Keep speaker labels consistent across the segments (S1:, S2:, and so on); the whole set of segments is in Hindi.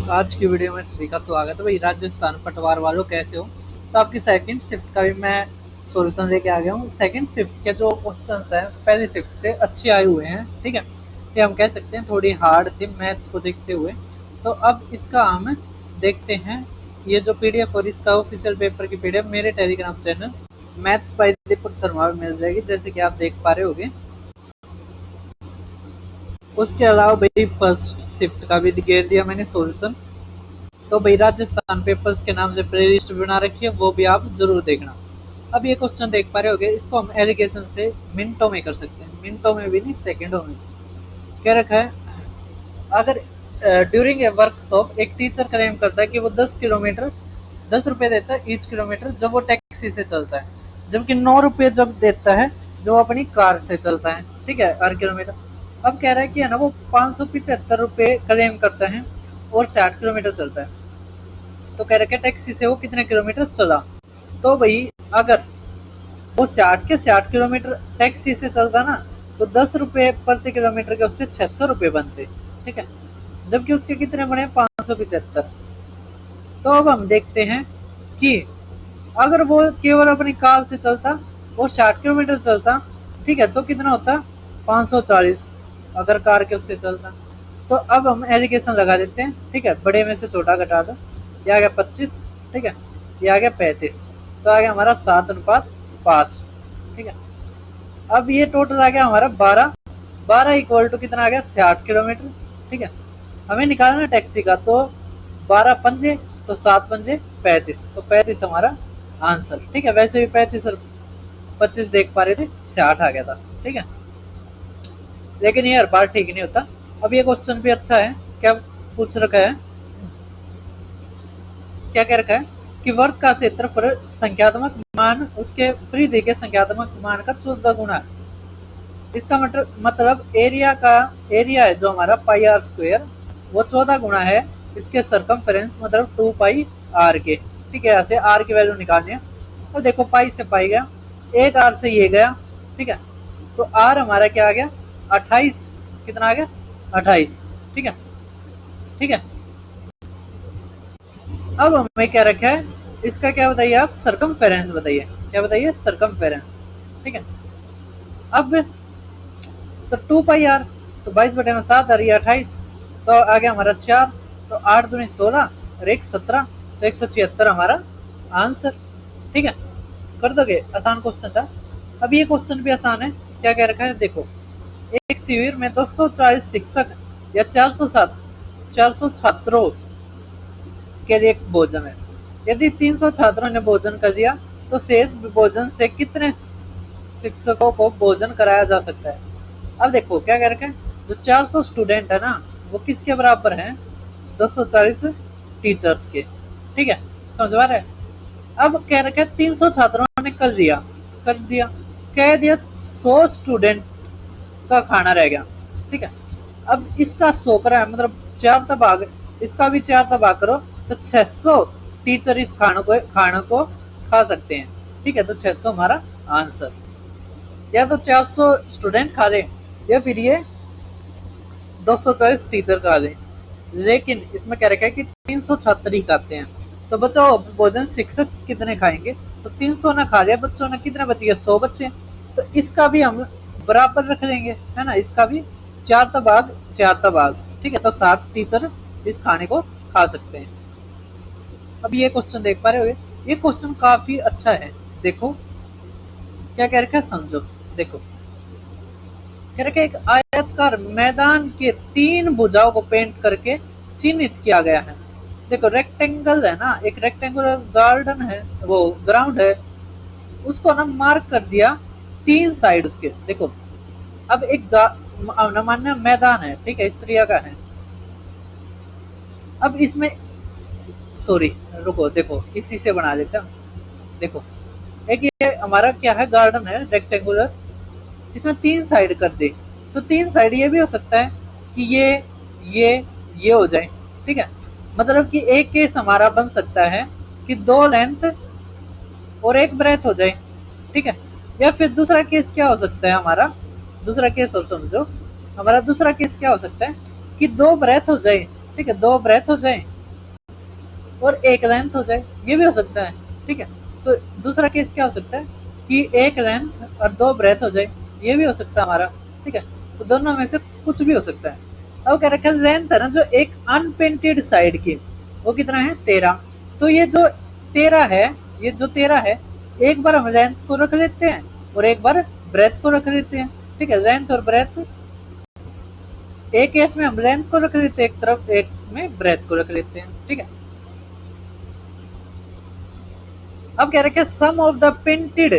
S1: आज की वीडियो में सभी का स्वागत है। भाई राजस्थान पटवार वालों कैसे हो। तो आपकी सेकंड शिफ्ट का भी मैं सॉल्यूशन लेके आ गया हूँ। सेकंड शिफ्ट के जो क्वेश्चंस हैं पहली शिफ्ट से अच्छे आए हुए हैं, ठीक है। ये हम कह सकते हैं थोड़ी हार्ड थी मैथ्स को देखते हुए। तो अब इसका हम देखते हैं। ये जो पीडीएफ और इसका ऑफिशियल पेपर की पीडीएफ मेरे Telegram channel maths by Deepak Sharma में मिल जाएगी, जैसे कि आप देख पा रहे होगे। उसके अलावा भाई फर्स्ट शिफ्ट का भी घेर दिया मैंने सॉल्यूशन। तो भाई राजस्थान पेपर्स के नाम से प्ले लिस्ट बना रखी है, वो भी आप जरूर देखना। अब ये क्वेश्चन देख पा रहे होगे, इसको हम एलिगेशन से मिनटों में कर सकते हैं, मिनटों में भी नहीं सेकंडों में। क्या रखा है, अगर ड्यूरिंग ए वर्कशॉप एक टीचर क्लेम करता है कि वो 10 किलोमीटर 10 रुपये देता है ईच किलोमीटर जब वो टैक्सी से चलता है, जबकि 9 रुपये जब देता है जो अपनी कार से चलता है, ठीक है, हर किलोमीटर। अब कह रहा है कि है ना वो 575 रुपये क्लेम करता है और 60 किलोमीटर चलता है। तो कह रखे टैक्सी से वो कितने किलोमीटर चला। तो भाई अगर वो 60 किलोमीटर टैक्सी से चलता ना, तो 10 रुपये प्रति किलोमीटर के उससे 600 रुपये बनते, ठीक है। जबकि उसके कितने बने, 575। तो अब हम देखते हैं कि अगर वो केवल अपनी कार से चलता और 60 किलोमीटर चलता, ठीक है, तो कितना होता, 540 अगर कार के उससे चलता। तो अब हम एलिगेशन लगा देते हैं, ठीक है। बड़े में से छोटा घटा दो, ये आ गया 25, ठीक है, ये आ गया 35, तो आ गया हमारा 7:5, ठीक है। अब ये टोटल आ गया हमारा 12, 12 इक्वल टू कितना आ गया, 60 किलोमीटर, ठीक है। हमें निकालना टैक्सी का, तो 12 पंजे तो 7 पंजे 35, तो 35 हमारा आंसर, ठीक है। वैसे भी 35 और 25 देख पा रहे थे, 60 आ गया था, ठीक है। लेकिन ये हर बार ठीक नहीं होता। अब ये क्वेश्चन भी अच्छा है, क्या पूछ रखा है, क्या कह रखा है कि वर्त का क्षेत्रफल संख्यात्मक मान उसके परिधि के संख्यात्मक मान का 14 गुना है। इसका मतलब एरिया है जो हमारा पाई आर स्क्वायर, वो 14 गुना है इसके सरकमफेरेंस, मतलब 2 पाई आर के, ठीक है। ऐसे आर की वैल्यू निकालनी है। और देखो पाई से पाई गया, एक आर से ये गया, ठीक है। तो आर हमारा क्या आ गया, 28, कितना आ गया, 28, ठीक है, ठीक है। अब हमें क्या रखा है, इसका क्या बताइए आप, सरकमफेरेंस बताइए, क्या बताइए, सरकमफेरेंस, ठीक है। अब तो 2 पाई आर, तो 22/7 और ये 28, तो आ गया हमारा 4, तो 8 दूनी 16 और 1 17, तो 176 हमारा आंसर, ठीक है। कर दोगे, आसान क्वेश्चन था। अब ये क्वेश्चन भी आसान है, क्या कह रखा है, देखो एक शिविर में 240 शिक्षक या 400 छात्रों के लिए भोजन है। यदि 300 छात्रों ने भोजन कर लिया तो शेष भोजन से कितने शिक्षकों को भोजन कराया जा सकता है। अब देखो क्या कह रखा है, जो 400 स्टूडेंट है ना, वो किसके बराबर है, 240 टीचर्स के, ठीक है, समझ पा रहे हैं। अब कह रखा है 300 छात्रों ने कर दिया, कह दिया 100 स्टूडेंट का खाना रह गया, ठीक है। अब इसका 100 करा है, मतलब 4 तबाग, इसका भी 4 तबाग करो, तो 600 टीचर इस खाने को खा सकते हैं, ठीक है। तो 600 हमारा आंसर, या तो 400 स्टूडेंट खा ले या फिर ये 240 टीचर खा ले। लेकिन इसमें क्या रखा है कि 300 छात्र ही खाते हैं, तो बचाओ भोजन शिक्षक कितने खाएंगे, तो 300 ना खा लिया बच्चों ने, कितने बच गए, 100 बच्चे। तो इसका भी हम बराबर रख लेंगे, है ना, इसका भी 4 तबाग, ठीक है। तो 60 टीचर इस खाने को खा सकते हैं। अब ये क्वेश्चन देख पा रहे हो, ये क्वेश्चन काफी अच्छा है। देखो क्या कह रखा है, समझो। देखो कह रखा है एक आयताकार मैदान के 3 भुजाओं को पेंट करके चिन्हित किया गया है। देखो रेक्टेंगल है ना, एक रेक्टेंगुलर गार्डन है, वो ग्राउंड है, उसको ना मार्क कर दिया 3 साइड उसके। देखो अब एक मान्य मैदान है, ठीक है, इस तरह का है। अब इसमें सॉरी रुको, देखो इसी से बना लेते हैं। देखो एक ये हमारा क्या है, गार्डन है रेक्टेंगुलर, इसमें 3 साइड कर दे, तो 3 साइड ये भी हो सकता है कि ये हो जाए, ठीक है। मतलब कि एक केस हमारा बन सकता है कि 2 लेंथ और 1 ब्रेथ हो जाए, ठीक है। या फिर दूसरा केस क्या हो सकता है हमारा, दूसरा केस और समझो, हमारा दूसरा केस क्या हो सकता है कि 2 ब्रेथ हो जाए, ठीक है, 2 ब्रेथ हो जाए और एक लेंथ हो जाए, ये भी हो सकता है। ठीक है, तो दूसरा केस क्या हो सकता है कि एक लेंथ और दो ब्रेथ हो जाए, ये भी हो सकता है हमारा। ठीक है, तो दोनों में से कुछ भी हो सकता है। अब क्या रखा है, लेंथ है ना जो एक अनपेंटेड साइड की, वो कितना है 13। तो ये जो 13 है, ये जो 13 है, एक बार हम लेंथ को रख लेते हैं और एक बार ब्रेथ को रख लेते हैं। ठीक है, लेंथ और ब्रेथ, एक केस में हम लेंथ को रख लेते हैं एक तरफ, एक में ब्रेथ को रख लेते हैं। ठीक है, अब क्या रखे, sum of the painted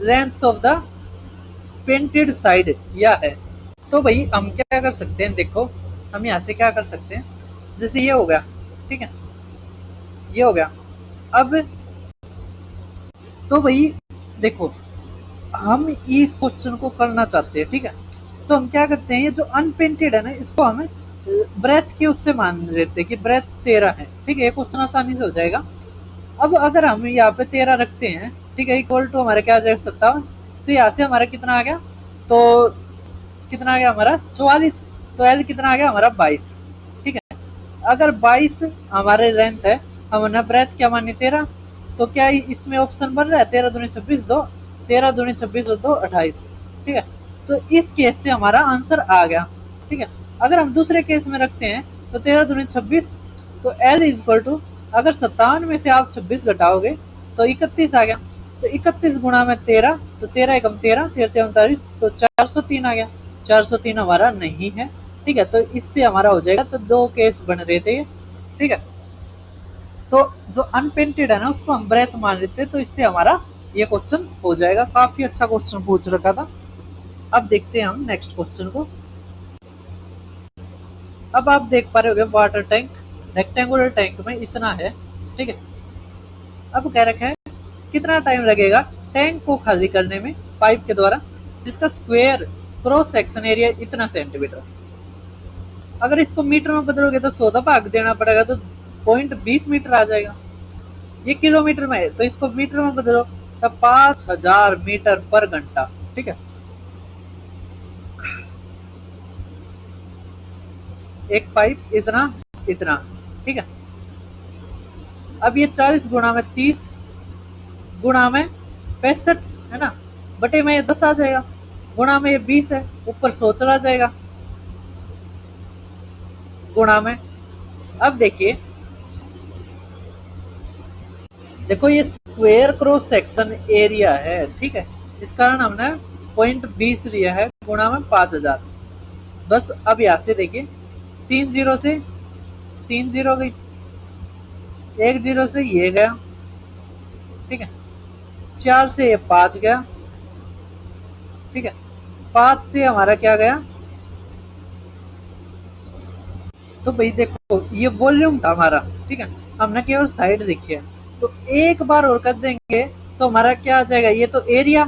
S1: lengths of the painted side यह है। तो भाई हम क्या कर सकते हैं, देखो हम यहाँ से क्या कर सकते हैं, जैसे ये हो गया। ठीक है, ये हो गया। अब तो भाई देखो, हम इस क्वेश्चन को करना चाहते हैं। ठीक है, तो हम क्या करते हैं, ये जो अनपेंटेड है ना, इसको हम ब्रेथ के उससे मान लेते हैं कि ब्रेथ 13 है। ठीक है, ये क्वेश्चन आसानी से हो जाएगा। अब अगर हम यहाँ पे 13 रखते हैं, ठीक है, इक्वल टू हमारे क्या आ जाएगा 57। तो यहाँ से हमारा कितना आ गया, तो कितना आ गया हमारा 44। तो एल कितना आ गया हमारा 22। ठीक है, अगर 22 हमारे लेंथ है, हमने ब्रेथ क्या मानी 13, तो क्या इसमें ऑप्शन बन रहा है 13 दूनी 26 दो, 13 दूनी 26 और 2 28। ठीक है, तो इस केस से हमारा आंसर आ गया। ठीक है, अगर हम दूसरे केस में रखते हैं तो 13 दूनी 26, तो एल इज इक्वल टू, अगर 57 में से आप 26 घटाओगे तो 31 आ गया। तो 31 गुणा में 13, तो 13 एकम 13, 13 39, तो 403 आ गया। 403 हमारा नहीं है। ठीक है, तो इससे हमारा हो जाएगा, तो दो केस बन रहे थे। ठीक है, तो जो अनपेंटेड है ना उसको हम ब्रेथ मान लेते हैं, तो इससे हमारा ये क्वेश्चन हो जाएगा। काफी अच्छा क्वेश्चन पूछ रखा था। अब देखते हैं हम नेक्स्ट क्वेश्चन को। अब आप देख पा रहे हो वाटर टैंक, रेक्टेंगुलर टैंक में इतना है। ठीक है, अब कह रखा है कितना टाइम लगेगा टैंक को खाली करने में पाइप के द्वारा, जिसका स्क्वायर क्रॉस सेक्शन एरिया इतना सेंटीमीटर। अगर इसको मीटर में बदलोगे तो 100 भाग देना पड़ेगा, तो 0.20 मीटर आ जाएगा। ये किलोमीटर में है, तो इसको मीटर में बदलो तो 5000 मीटर पर घंटा। ठीक है, एक पाइप इतना इतना। ठीक है, अब ये 40 गुणा में 30 गुणा में 65 है ना, बटे में ये 10 आ जाएगा, गुणा में ये 20 है, ऊपर 100 चला जाएगा, गुणा में। अब देखिए, देखो ये स्क्वायर क्रॉस सेक्शन एरिया है। ठीक है, इस कारण हमने 0.20 लिया है, गुणा में 5000। बस अब यहाँ से देखिए, 3 जीरो से 3 जीरो गई, 1 जीरो से ये गया। ठीक है, 4 से ये 5 गया। ठीक है, 5 से हमारा क्या गया, तो भाई देखो ये वॉल्यूम था हमारा। ठीक है, हमने केवल साइड देखी है, तो एक बार और कर देंगे तो हमारा क्या आ जाएगा, ये तो एरिया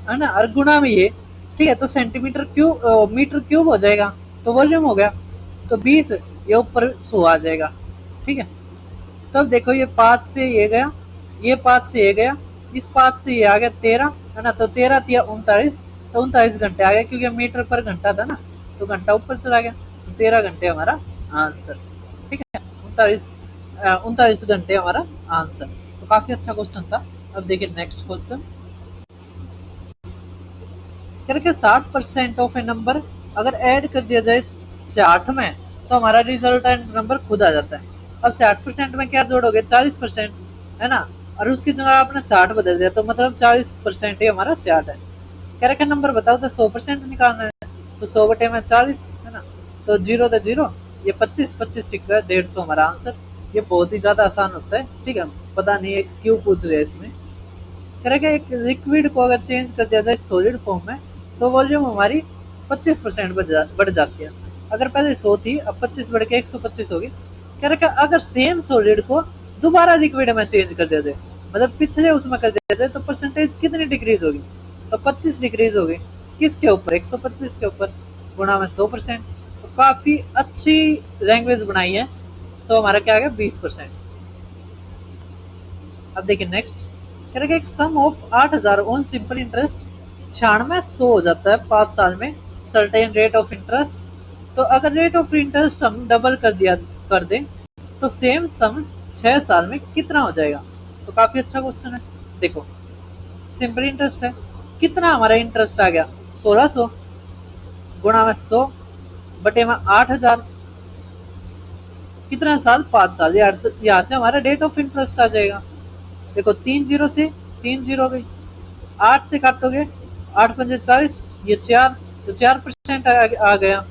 S1: है ना, और गुणा में ये। ठीक है, तो सेंटीमीटर क्यूब मीटर क्यूब हो जाएगा, तो वॉल्यूम हो गया, तो 20, ये ऊपर 100 आ जाएगा। ठीक है, तो अब देखो ये 5 से ये गया, ये 5 से ये गया, इस 5 से ये आ गया 13 है ना, तो 13 तिया 39, तो 39 घंटे आ गए, क्योंकि मीटर पर घंटा था ना, तो घंटा ऊपर चला गया, तो 13 घंटे हमारा आंसर। ठीक है, 39 घंटे हमारा आंसर। तो काफी अच्छा क्वेश्चन था। अब देखिए नेक्स्ट क्वेश्चन, करके 60% ऑफ ए नंबर अगर ऐड कर दिया जाए 60 में, तो हमारा रिजल्टेंट नंबर खुद आ जाता है। अब 60% में क्या जोड़ोगे, 40% है ना, और उसकी जगह आपने 60 बदल दिया, तो मतलब 40% ही हमारा 60 है। कह रखे नंबर बताओ तो 100% निकालना है, तो 100 बटे में 40 है ना, तो 0 तो 0, ये 25 25 सिक्का 150 हमारा आंसर। ये बहुत ही ज्यादा आसान होता है। ठीक है, पता नहीं है क्यों पूछ रहे हैं इसमें। कह रहे एक लिक्विड को अगर चेंज कर दिया जाए सॉलिड फॉर्म में, तो वॉल्यूम हमारी 25% बढ़ जाती है। अगर पहले 100 थी, अब 25 बढ़ के 125 होगी। कह रहे अगर सेम सॉलिड को दोबारा लिक्विड में चेंज कर दिया जाए, मतलब पिछले उसमें कर दिया जाए, तो परसेंटेज कितनी डिक्रीज होगी, तो 25 डिक्रीज होगी। किसके ऊपर, 125 के ऊपर, गुणा में 100%। तो काफी अच्छी लैंग्वेज बनाई है। तो हमारा क्या आ गया 20%। अब देखिए नेक्स्ट, कह रहे एक सम ऑफ 8000 ऑन सिंपल इंटरेस्ट 9600 हो जाता है 5 साल में, सर्टेन रेट ऑफ इंटरेस्ट। तो अगर रेट ऑफ इंटरेस्ट हम डबल कर दिया कर दें तो सेम सम 6 साल में कितना हो जाएगा। तो काफी अच्छा क्वेश्चन है। देखो सिंपल इंटरेस्ट है, कितना हमारा इंटरेस्ट आ गया 1600 गुणा में 100 बटे में 8000, कितना साल 5 साल। यहाँ से हमारा रेट ऑफ इंटरेस्ट आ जाएगा। देखो 3 जीरो से 3 जीरो गई, 8 से काटोगे 8 पंजे 40, ये 4 तो 4% आ गया।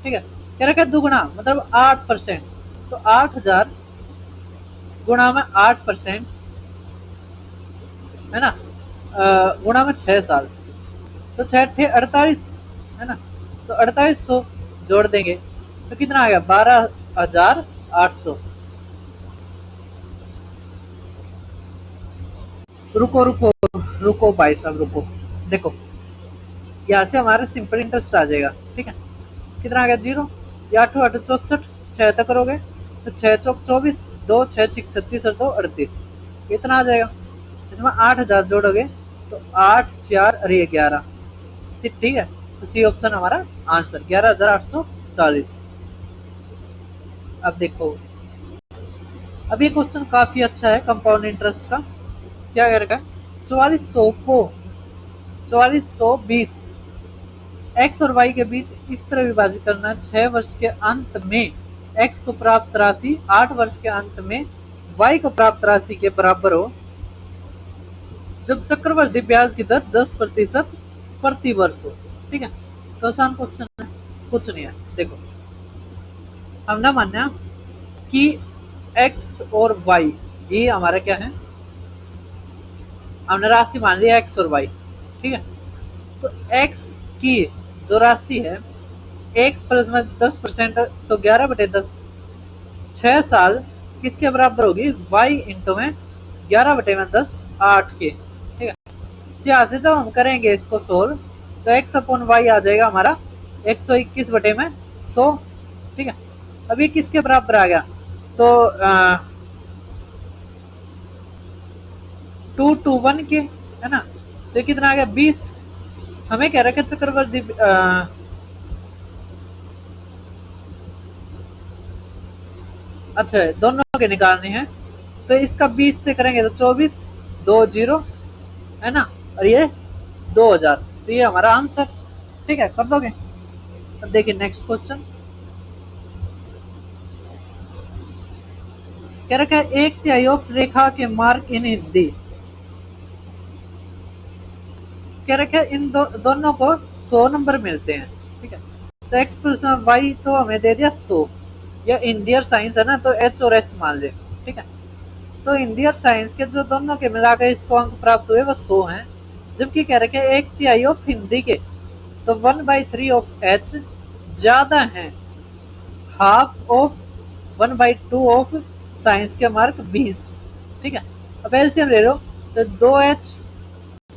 S1: ठीक है, कह रखा है दुगुना मतलब 8%, तो 8000 गुणा में 8% है ना, गुणा में 6 साल, तो 6 48 है ना, तो 4800 जोड़ देंगे तो कितना आ गया 12800। रुको रुको रुको भाई साहब रुको, देखो यहाँ से हमारा सिंपल इंटरेस्ट आ जाएगा। ठीक है, कितना आ गया 0, या 8 8 64, 6 तक करोगे तो 6 चौक 24, 2 6 6 36 और 2 38, इतना आ जाएगा। इसमें 8000 जोड़ोगे तो 8 4 और ये 11, ठीक है, तो सी ऑप्शन हमारा आंसर 11840। अब देखो अब ये क्वेश्चन काफी अच्छा है कंपाउंड इंटरेस्ट का। क्या करेगा 4420 एक्स और वाई के बीच इस तरह विभाजित करना 6 वर्ष के अंत में एक्स को प्राप्त राशि 8 वर्ष के अंत में वाई को प्राप्त राशि के बराबर हो जब चक्रवृद्धि ब्याज की दर 10% प्रति वर्ष हो। ठीक है, तो आसान क्वेश्चन है, कुछ नहीं है। देखो हमने माना कि एक्स और वाई ये हमारा क्या है, हमने राशि मान लिया एक्स और वाई। ठीक है, तो एक्स की जो राशि है 1 प्लस में 10% तो 11/10, 6 साल किसके बराबर होगी वाई इंटू में 11/10 8 के। ठीक है, तो यहाँ से जब हम करेंगे इसको सोल्व तो एक्स अपॉन वाई आ जाएगा हमारा 121/100। ठीक है, अब ये किसके बराबर आ गया तो 2 to 1 के है ना, तो कितना आ गया 20। हमें कह रखा है चक्रवर्ती अच्छा दोनों के निकालने हैं, तो इसका 20 से करेंगे तो 24 2 0 है ना, और ये 2000, तो ये हमारा आंसर। ठीक है, कर दोगे। अब देखिए नेक्स्ट क्वेश्चन कह रखा है 1/3 ऑफ रेखा के मार्क इन हिंदी। कह रखा है इन दोनों को 100 नंबर मिलते हैं। ठीक है, तो एक्स प्लस वाई तो हमें दे दिया 100, या हिंदी और साइंस है ना तो एच और एस मान ले। ठीक है, तो हिंदी और साइंस के जो दोनों के मिलाकर इसको अंक प्राप्त हुए वो 100 हैं, जबकि कह रखे हैं 1/3 ऑफ हिंदी के तो 1/3 ऑफ एच ज्यादा है हाफ ऑफ 1/2 ऑफ साइंस के मार्क 20। ठीक है, अब एलसीएम ले लो तो 2h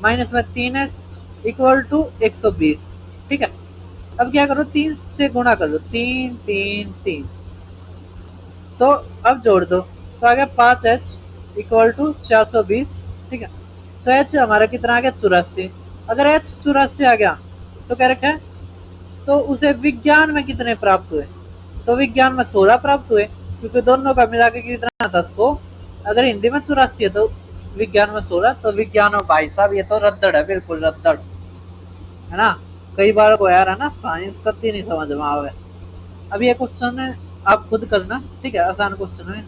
S1: माइनस में 3s इक्वल टू 120। ठीक है, अब क्या करो 3 से गुणा कर दो, 3 3 3, तो अब जोड़ दो तो आ गया 5h इक्वल टू 420। ठीक है, तो h हमारा कितना आ गया 84। अगर h 84 आ गया तो क्या रखा है तो उसे विज्ञान में कितने प्राप्त हुए, तो विज्ञान में 16 प्राप्त हुए क्योंकि दोनों का मिला के कितना था 100। अगर हिंदी में 84 है तो विज्ञान में 16, तो विज्ञान में भाई साहब ये तो रद्दड़ है, बिल्कुल रद्दड़ है ना। कई बार को यार है ना साइंस कति नहीं समझ में आवे। अब ये क्वेश्चन आप खुद करना। ठीक है, आसान क्वेश्चन है।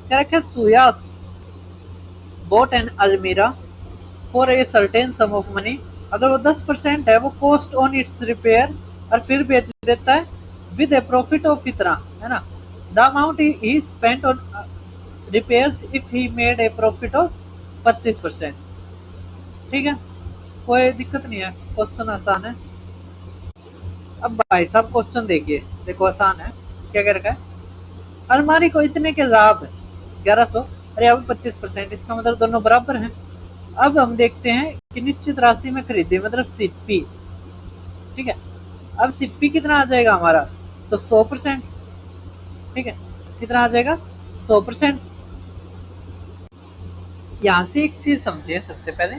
S1: क्या रखे सुयास bought an Almira for a certain sum of money। अगर वो 10% है वो कॉस्ट ऑन इट्स रिपेयर और फिर बेच देता है विद ए प्रॉफिट ऑफ इतना है ना, the amount he spent on repairs if he made a profit of 25%। ठीक है, कोई दिक्कत नहीं है, क्वेश्चन आसान है। अब भाई साहब क्वेश्चन देखिए, देखो आसान है। क्या कह रखा है अलमारी को इतने के लाभ 1100 अरे अब 25%, इसका मतलब दोनों बराबर हैं। अब हम देखते हैं कि निश्चित राशि में खरीदी मतलब सिप्पी। ठीक है, अब सिप्पी कितना आ जाएगा हमारा तो 100%। ठीक है, कितना आ जाएगा 100%। यहाँ से एक चीज समझिए सबसे पहले,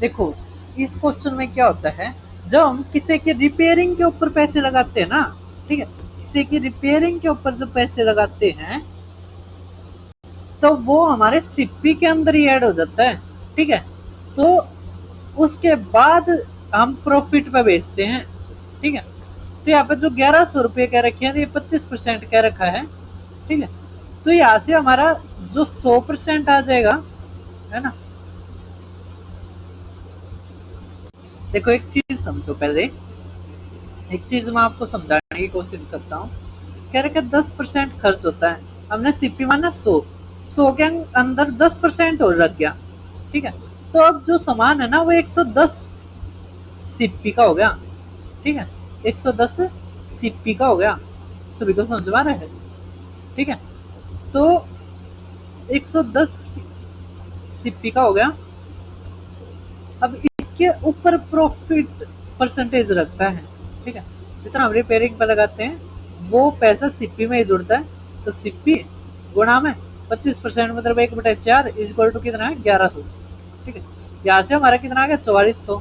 S1: देखो इस क्वेश्चन में क्या होता है जब हम किसी के रिपेयरिंग के ऊपर पैसे लगाते हैं ना, ठीक है, किसी की रिपेयरिंग के ऊपर जो पैसे लगाते हैं तो वो हमारे सीपी के अंदर ही ऐड हो जाता है, ठीक है। तो उसके बाद हम प्रॉफिट पे बेचते हैं, ठीक है। तो यहाँ पे जो 1100 रुपये कह रखे हैं ये 25% कह रखा है, ठीक है। तो यहाँ से हमारा जो 100% आ जाएगा, है ना। देखो एक चीज समझो पहले, एक चीज मैं आपको समझाने की कोशिश करता हूँ। कह रहे 10% खर्च होता है, हमने सीपी माना 100 के अंदर 10% और लग गया, ठीक है। तो अब जो सामान है ना वो 110 सीपी का हो गया, ठीक है। 110 सीपी का हो गया, सभी को समझ में आ रहा है, ठीक है। तो 110 सीपी का हो गया। अब इसके ऊपर प्रॉफिट परसेंटेज लगता है, ठीक है। जितना हम रिपेयरिंग पे लगाते हैं वो पैसा सीपी में ही जुड़ता है। तो सीपी गुणा में 25% मतलब 1/4 इज इक्वल टू कितना है 1100, ठीक है। यहाँ से हमारा कितना आ गया 4400,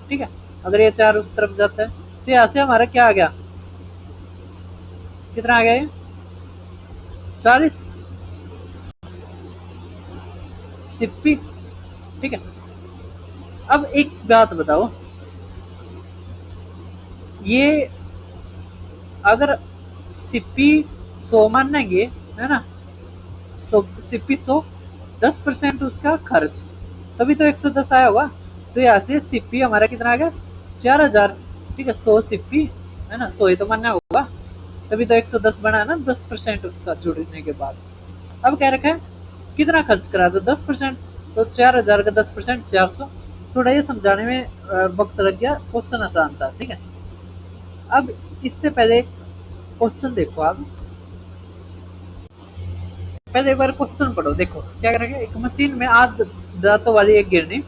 S1: ठीक है। अगर ये 4 उस तरफ जाता है तो यहाँ से हमारा क्या आ गया, कितना आ गया ये 40 सीपी, ठीक है। अब एक बात बताओ, ये अगर सीपी 100 मानेंगे, है ना, सीपी 100, 10% उसका खर्च, तभी तो 110 आया होगा। तो यहाँ से सीपी हमारा कितना आ गया 4000, ठीक है। 100 सीपी, है ना, 100 ही तो मानना होगा, तभी तो 110 बना है ना 10% उसका जुड़ने के बाद। अब क्या रखा है कितना खर्च करा, तो 10%, तो 4000 का 10% 400। थोड़ा ये समझाने में वक्त लग गया, क्वेश्चन आसान था, ठीक है। अब इससे पहले क्वेश्चन देखो आप, पहले एक बार क्वेश्चन पढ़ो। देखो क्या करेंगे, एक मशीन में 8 दांतों वाली एक गिरनी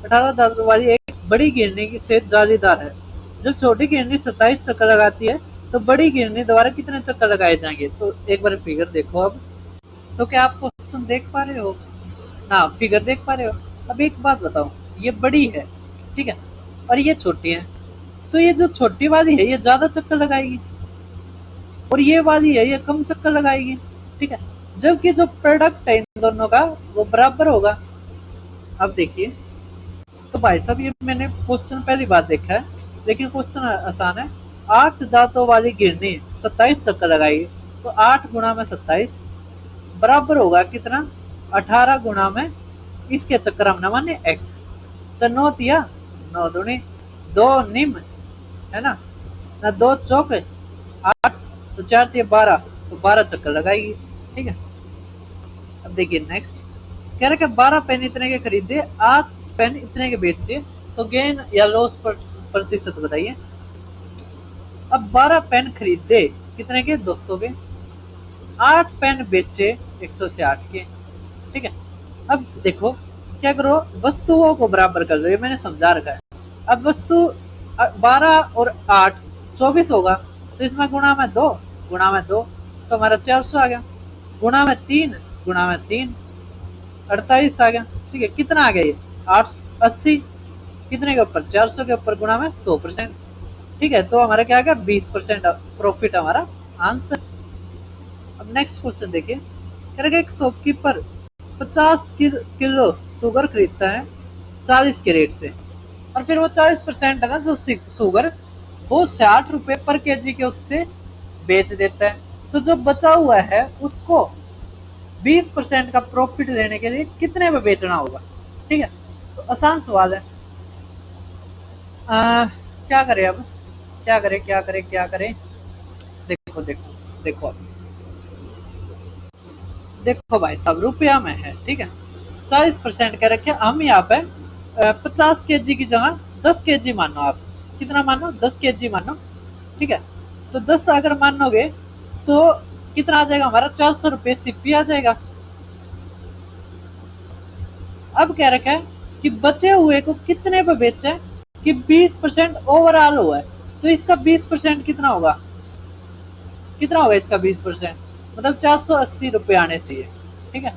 S1: 18 दांतों वाली एक बड़ी गिरनी से जालीदार है। जब छोटी गिरनी 27 चक्कर लगाती है तो बड़ी गिरनी द्वारा कितने चक्कर लगाए जाएंगे। तो एक बार फिगर देखो अब, तो क्या आप क्वेश्चन देख पा रहे हो ना, फिगर देख पा रहे हो। अब एक बात बताओ, ये बड़ी है, ठीक है, और ये छोटी है, तो ये जो छोटी वाली है ये ज्यादा चक्कर लगाएगी और ये वाली है ये कम चक्कर लगाएगी, ठीक है। जबकि जो प्रोडक्ट है इन दोनों का वो बराबर होगा। अब देखिए, तो भाई साहब ये मैंने क्वेश्चन पहली बार देखा है, लेकिन क्वेश्चन आसान है। 8 दांतों वाली गिरनी 27 चक्कर लगाएगी, तो 8 गुणा में 27 बराबर होगा कितना 18 गुणा में इसके चक्कर हमने माने x। तो 9 तिया 9 दूनी 2 निम, है ना, 2 चौक 8, तो 4 तिया 12, तो 12 चक्कर लगाएगी, ठीक है। अब देखिए नेक्स्ट, कह रहे 12 पेन इतने के खरीदे, 8 पेन इतने के बेच दिए, तो गेन या लॉस प्रतिशत बताइए। अब 12 पेन खरीदे कितने के 200 के, 8 पेन बेचे 100 से 8 के, ठीक है। अब देखो क्या करो, वस्तुओं को बराबर कर दो, ये मैंने समझा रखा है। अब वस्तु 12 और 8 24 होगा, तो इसमें गुणा में 2 तो हमारा 400 आ गया, गुणा में 3 48 आ गया, ठीक है। कितना आ गया ये 880, कितने के ऊपर 400 के ऊपर गुणा में 100%, ठीक है। तो हमारा क्या आ गया 20% प्रॉफिट हमारा आंसर। अब नेक्स्ट क्वेश्चन देखिए, कह रहा है एक शॉपकीपर 50 किलो शुगर खरीदता है 40 के रेट से, और फिर वो 40% है ना जो शुगर वो 60 रुपए पर केजी के उससे बेच देता है। तो जो बचा हुआ है उसको 20% का प्रॉफिट लेने के लिए कितने में बेचना होगा, ठीक है। तो आसान सवाल है, क्या करें अब, क्या करें। देखो देखो देखो देखो भाई साहब रुपया में है, ठीक है। 40% कह रखे हम यहाँ पे 50 केजी की जगह 10 केजी मानो, आप कितना मानो 10 केजी मानो, ठीक है। तो 10 अगर मानोगे तो कितना आ जाएगा हमारा 400 रुपये सीपी आ जाएगा। अब कह रखा है कि बचे हुए को कितने पे बेचे, कि 20% ओवरऑल हुआ है, तो इसका 20% कितना होगा, इसका 20% मतलब 480 रुपये आने चाहिए, ठीक है।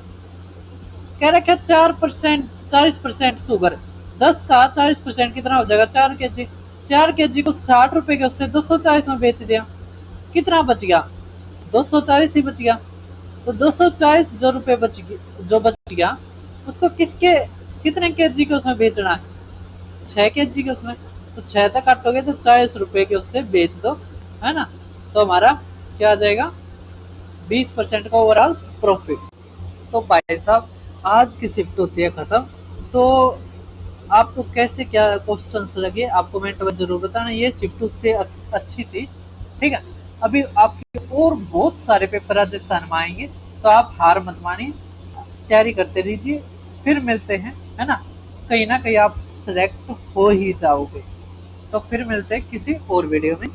S1: कह रखा है 4% 40% शुगर, 10 का 40% कितना हो जाएगा 4 केजी, 4 केजी को 60 रुपए के उससे 240 में बेच दिया, कितना बच गया, 240 ही बच गया। तो 240 जो रुपए जो बच गया, उसको किसके कितने केजी के उसमें बेचना है, 6 केजी के उसमें। तो 6 तक काटोगे तो 40 रुपए के उससे बेच दो, है ना। तो हमारा क्या आ जाएगा, 20% का ओवरऑल प्रॉफिट। तो भाई साहब आज की शिफ्ट होती है खत्म। तो आपको कैसे क्या क्वेश्चंस लगे आप कमेंट में जरूर बताना। ये शिफ्ट उससे अच्छी थी, ठीक है। अभी आपके और बहुत सारे पेपर राजस्थान में आएंगे, तो आप हार मत मानिए, तैयारी करते रहिए। फिर मिलते हैं, है ना कहीं आप सिलेक्ट हो ही जाओगे। तो फिर मिलते हैं किसी और वीडियो में।